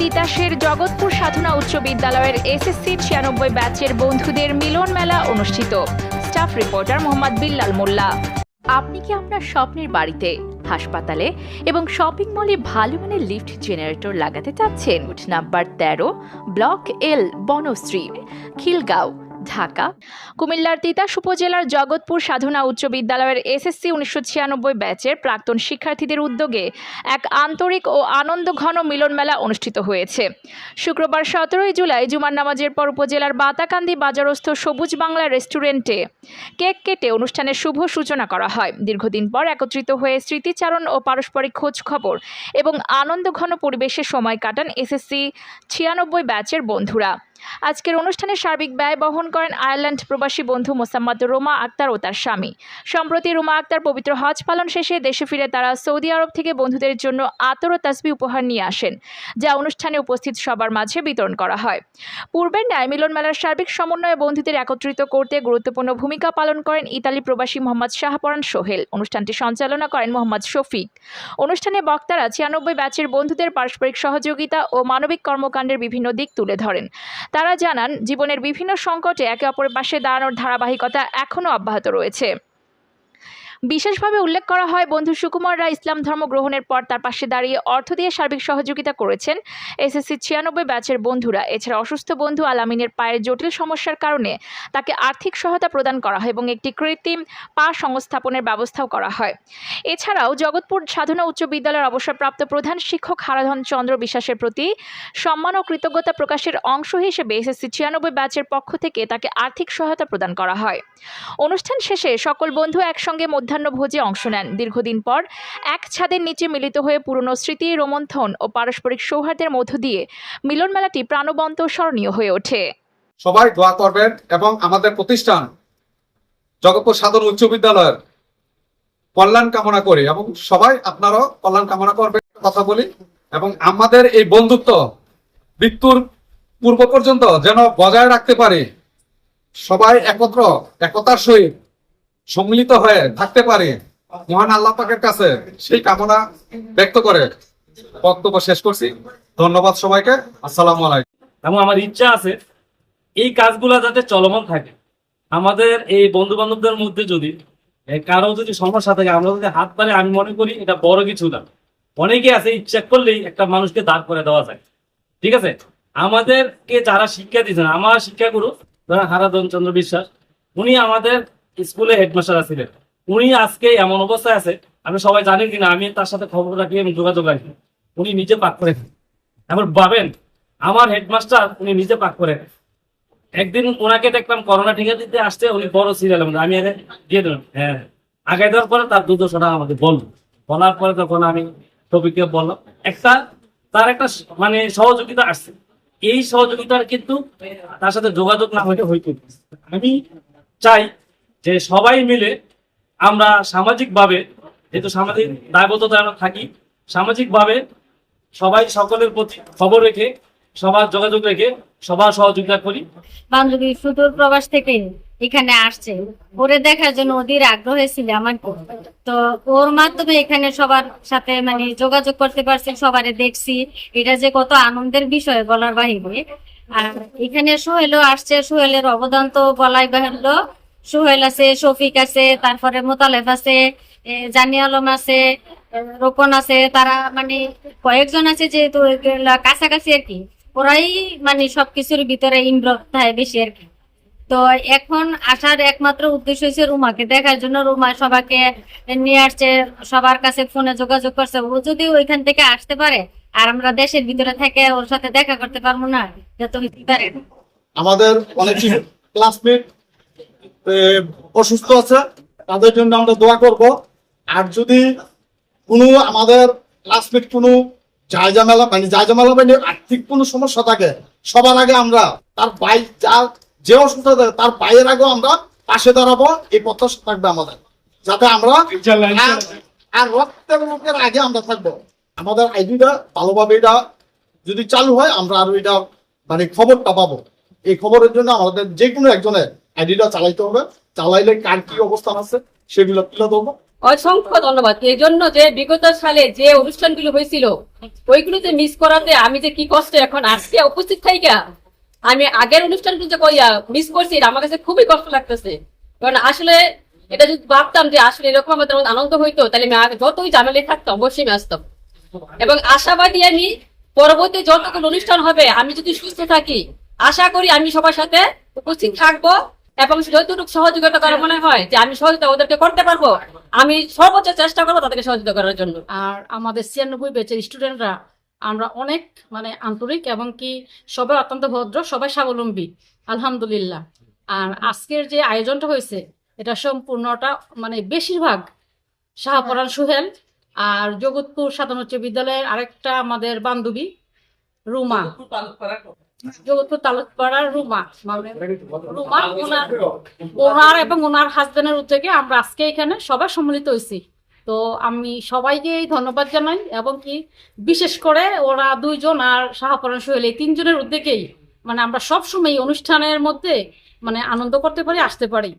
তিতাসের জগৎপুর সাধনা উচ্চ বিদ্যালয়ের এসএসসি 96 ব্যাচের বন্ধুদের মিলন মেলা অনুষ্ঠিত। স্টাফ রিপোর্টার মোহাম্মদ বিল্লাল মোল্লা। আপনি কি আপনার স্বপ্নের বাড়িতে, হাসপাতালে এবং শপিং মলে ভালো মানের লিফট জেনারেটর লাগাতে চাচ্ছেন? Number 13, block L, Banasree, Khilgaon, Dhaka. কুমিল্লার তিতাস উপজেলার জগৎপুর সাধনা উচ্চ বিদ্যালয়ের এসএসসি 1996 ব্যাচের প্রাক্তন শিক্ষার্থীদের উদ্যোগে এক আন্তরিক ও আনন্দঘন মিলন মেলা অনুষ্ঠিত হয়েছে। শুক্রবার 17 জুলাই জুমার নামাজের পর উপজেলার বাতাকান্দি বাজারস্থ সবুজ বাংলা রেস্টুরেন্টে কেক কেটে অনুষ্ঠানের শুভ সূচনা করা হয়। দীর্ঘদিন পর একত্রিত হয়ে স্মৃতিচারণ ও পারস্পরিক খোঁজ খবর এবং আনন্দঘন পরিবেশে সময় কাটান এসএসসি 96 ব্যাচের বন্ধুরা। আজকের অনুষ্ঠানে সার্বিক ব্যয় বহন করেন আয়ারল্যান্ড প্রবাসী বন্ধু মোসাম্মদ রোমা আক্তার ও তার স্বামী। সম্প্রতি রোমা আক্তার পবিত্র হজ পালন শেষে দেশে ফিরে তারা সৌদি আরব থেকে বন্ধুদের জন্য আতর ও তাসবিহ উপহার নিয়ে আসেন, যা অনুষ্ঠানে উপস্থিত সবার মাঝে বিতরণ করা হয়। পূর্বের ন্যায় মিলন মেলার সার্বিক সমন্বয়ে বন্ধুদের একত্রিত করতে গুরুত্বপূর্ণ ভূমিকা পালন করেন ইতালি প্রবাসী মোহাম্মদ শাহপরান সোহেল। অনুষ্ঠানটি সঞ্চালনা করেন মোহাম্মদ শফিক। অনুষ্ঠানে বক্তারা 96 ব্যাচের বন্ধুদের পারস্পরিক সহযোগিতা ও মানবিক কর্মকাণ্ডের বিভিন্ন দিক তুলে ধরেন। তারা জানান, জীবনের বিভিন্ন সংকটে একে অপরের পাশে দাঁড়ানোর ধারাবাহিকতা এখনও অব্যাহত রয়েছে। বিশেষভাবে উল্লেখ করা হয়, বন্ধু সুকুমার রায় ইসলাম ধর্ম গ্রহণের পর তার পাশে দাঁড়িয়ে অর্থ দিয়ে সার্বিক সহযোগিতা করেছেন এসএসসি 96 ব্যাচের বন্ধুরা। এছাড়া অসুস্থ বন্ধু আলামিনের পায়ের জটিল সমস্যার কারণে তাকে আর্থিক সহায়তা প্রদান করা হয় এবং একটি কৃত্রিম পা সংস্থাপনের ব্যবস্থাও করা হয়। এছাড়াও জগৎপুর সাধনা উচ্চ বিদ্যালয়ের অবসরপ্রাপ্ত প্রধান শিক্ষক হারাধন চন্দ্র বিশ্বাসের প্রতি সম্মান ও কৃতজ্ঞতা প্রকাশের অংশ হিসেবে এসএসসি 96 ব্যাচের পক্ষ থেকে তাকে আর্থিক সহায়তা প্রদান করা হয়। অনুষ্ঠান শেষে সকল বন্ধু একসঙ্গে মধ্যাহ্নভোজে অংশ নেন। দীর্ঘদিন পর এক ছাদের নিচে মিলিত হয়ে পুরনো স্মৃতি রোমন্থন ও পারস্পরিক সৌহার্দ্যের মধ্য দিয়ে মিলন মেলাটি প্রাণবন্ত স্মরণীয় হয়ে ওঠে। সবাই দোয়া করবেন এবং আমাদের প্রতিষ্ঠান জগৎপুর সাধনা উচ্চ বিদ্যালয়ের কল্যাণ কামনা করি এবং সবাই আপনারাও কল্যাণ কামনা করবেন কথা বলি এবং আমাদের এই বন্ধুত্ব মৃত্যুর পূর্ব পর্যন্ত যেন বজায় রাখতে পারি, সবাই একতার সহিত সম্মিলিত হয়ে থাকতে পারে, মহান আল্লাহ পাকের কাছে সেই কামনা ব্যক্ত করে বক্তব্য শেষ করছি। ধন্যবাদ সবাইকে। আসসালামু আলাইকুম। এবং আমার ইচ্ছা আছে এই কাজগুলো যাতে চলমান থাকে। আমাদের এই বন্ধু বান্ধবদের মধ্যে যদি কারো যদি সমস্যা থাকে, আমরা যদি হাত পারে, আমি মনে করি এটা বড় কিছু না। অনেকে আছে ইচ্ছা করলেই একটা মানুষকে দাঁড় করে দেওয়া যায়। ঠিক আছে, আমাদেরকে যারা শিক্ষা দিয়েছেন, আমার শিক্ষাগুরু ধরেন হারাধন চন্দ্র বিশ্বাস, উনি আমাদের স্কুলে হেডমাস্টার ছিলেন। উনি আজকে এমন অবস্থায় আছে, আপনি সবাই জানেন কিনা, আমি তার সাথে খবর রাখি এবং যোগাযোগ রাখি। উনি নিজে পাক করে এবার ভাবেন, আমার হেডমাস্টার উনি নিজে পাক করে। একদিন ওনাকে দেখলাম করোনা টিকা দিতে আসছে, উনি বড় সিরিয়াল আমি আগে দিয়ে দিলাম, হ্যাঁ আগে দেওয়ার পরে তার দুর্দশাটা আমাকে বলার পরে তখন আমি টপিককে বললাম তার একটা মানে সহযোগিতা আসছে। এই সহযোগিতার কিন্তু তার সাথে যোগাযোগ না হইতে হইতে আমি চাই যে সবাই মিলে আমরা সামাজিকভাবে, যেহেতু সামাজিক দায়বদ্ধতা থাকি, সামাজিকভাবে সবাই সকলের প্রতি খবর রেখে, সবার যোগাযোগ রেখে সবার সহযোগিতা করি। বান্ধবী সুদূর প্রবাস থেকে এখানে আসছে, ওরে দেখার জন্য ওদের আগ্রহ ছিল আমার, তো ওর মাধ্যমে এখানে সবার সাথে মানে যোগাযোগ করতে পারছি, সবারে দেখছি। এটা যে কত আনন্দের বিষয় বলার বাহিরে। আর এখানে সোহেলও আসছে, সোহেলের অবদান তো বলাই বাহুল্য। সোহেল আছে, শফিক আছে, তারপরে মোতালেফ আছে, জানি আলম আছে, রোপন আছে, তারা মানে কয়েকজন আছে যেহেতু কাছাকাছি আর কি, ওরাই মানে সবকিছুর ভিতরে ইনভলভ থাকে বেশি আর কি। তো এখন আসার একমাত্র উদ্দেশ্য হচ্ছে রুমাকে দেখার জন্য। রুমা সবাইকে নিয়ে আসছে, সবার কাছে ফোনে যোগাযোগ করছে। ও যদি ওইখান থেকে আসতে পারে আর আমরা দেশের ভিতরে থেকে ওর সাথে দেখা করতে পারবো না, যত হইতে পারে। আমাদের অনেক ক্লাসমেট অসুস্থ আছে, তাদের জন্য আমরা দোয়া করব। আর যদি কোনো আমাদের ক্লাসমেট কোনো জায়জামেলা মানে আর্থিক কোনো সমস্যা থাকে, সবার আগে আমরা তার ভাই যে অসুস্থ থাকে তার ভাইয়ের আগেও আমরা পাশে দাঁড়াবো, এই প্রত্যাশা থাকবে আমাদের, যাতে আমরা আর রক্তের লোকের আগে আমরা থাকবো। আমাদের আইডিটা ভালোভাবে এটা যদি চালু হয়, আমরা আরো এটা মানে খবরটা পাবো। এই খবরের জন্য আমাদের যে কোনো একজনের আইডিটা চালাইতে হবে, চালাইলে কার কি অবস্থান আছে সেগুলো তুলে দেবো। অসংখ্য ধন্যবাদ। এই জন্য যে বিগত সালে যে অনুষ্ঠানগুলো হয়েছিল ওইগুলোতে মিস করাতে আমি যে কি কষ্ট এখন আজকে উপস্থিত থাইকা আমি আগের অনুষ্ঠানগুলো যে কইয়া মিস করছি, এটা আমার কাছে খুবই কষ্ট লাগতেছে। কারণ আসলে এটা যদি ভাবতাম যে আসলে এরকম আমাদের মধ্যে আনন্দ হইতো, তাহলে আমি আগে যতই ঝামেলায় থাকতাম অবশ্যই আমি আসতাম। এবং আশাবাদী আমি পরবর্তী যতগুলো অনুষ্ঠান হবে, আমি যদি সুস্থ থাকি আশা করি আমি সবার সাথে উপস্থিত থাকবো এবং যতটুকু সহযোগিতা করা মনে হয় যে আমি সহযোগিতা ওদেরকে করতে পারবো, আমি সর্বোচ্চ চেষ্টা করবো তাদেরকে সহযোগিতা করার জন্য। আর আমাদের 96 ব্যাচের স্টুডেন্টরা আমরা অনেক আন্তরিক এবং কি সবাই অত্যন্ত ভদ্র, সবাই স্বাবলম্বী আলহামদুলিল্লাহ। আর আজকের যে আয়োজনটা হয়েছে এটা সম্পূর্ণটা বেশিরভাগ শাহপরান সোহেল আর জগৎপুর সাধারণ উচ্চ বিদ্যালয়ের আরেকটা আমাদের বান্ধবী রুমা, জগৎপুর তালুকপাড়ার রুমা ওনার এবং ওনার হাজবেন্ডের উদ্যোগে আমরা আজকে এখানে সবাই সম্মিলিত হয়েছি। তো আমি সবাইকে ধন্যবাদ জানাই এবং কি বিশেষ করে ওরা দুইজন আর শাহপরান সোহেল এই তিনজনের উদ্যোগেই আমরা সবসময় অনুষ্ঠানের মধ্যে আনন্দ করতে পারি, আসতে পারি।